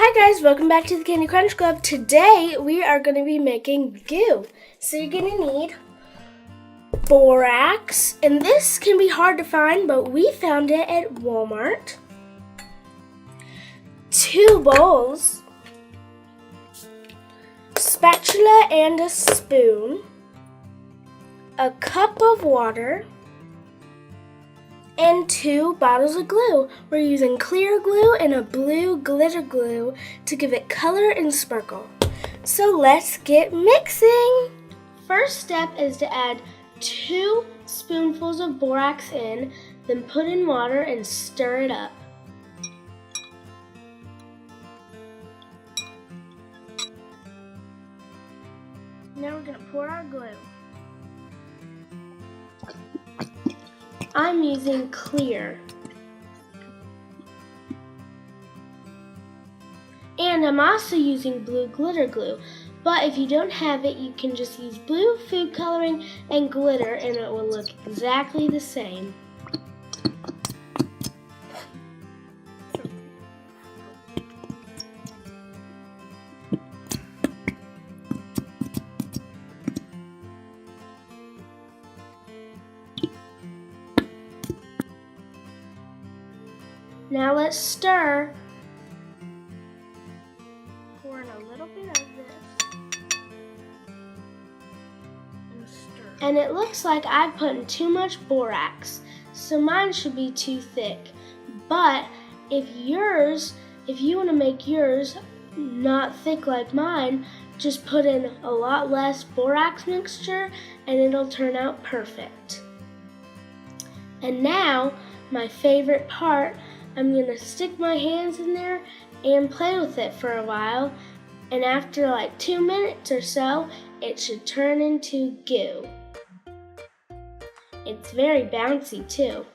Hi guys, welcome back to the Candy Crunch Club. Today we are going to be making goo. So you're going to need borax, and this can be hard to find, but we found it at Walmart. 2 bowls, spatula and a spoon, a cup of water, and 2 bottles of glue. We're using clear glue and a blue glitter glue to give it color and sparkle. So let's get mixing. First step is to add 2 spoonfuls of borax in, then put in water and stir it up. Now we're going to pour our glue. I'm using clear. And I'm also using blue glitter glue. But if you don't have it, you can just use blue food coloring and glitter and it will look exactly the same. Now let's stir. Pour in a little bit of this. And stir. And it looks like I've put in too much borax, so mine should be too thick. But if you want to make yours not thick like mine, just put in a lot less borax mixture and it'll turn out perfect. And now, my favorite part, I'm going to stick my hands in there and play with it for a while, and after like 2 minutes or so, it should turn into goo. It's very bouncy too.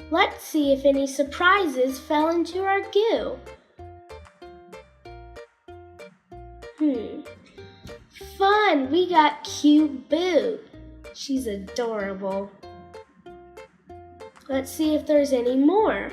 Let's see if any surprises fell into our goo. Fun! We got cute Boo. She's adorable. Let's see if there's any more.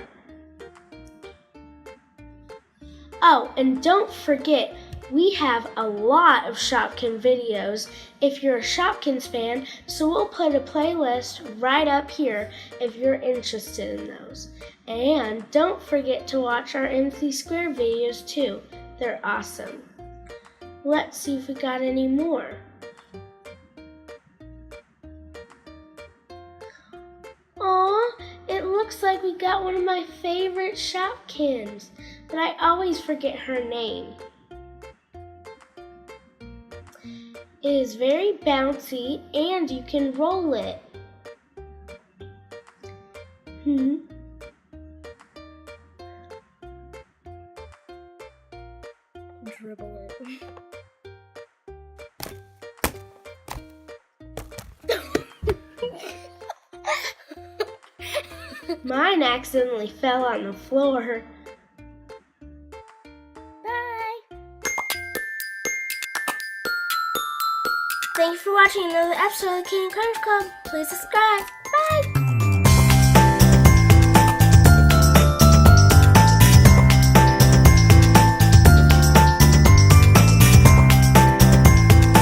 Oh, and don't forget, we have a lot of Shopkins videos if you're a Shopkins fan, so we'll put a playlist right up here if you're interested in those. And don't forget to watch our Ansley Square videos too. They're awesome. Let's see if we got any more. Looks like we got one of my favorite Shopkins, but I always forget her name. It is very bouncy and you can roll it. Dribble it. Mine accidentally fell on the floor. Bye! Thanks for watching another episode of the Candy Crunch Club. Please subscribe. Bye!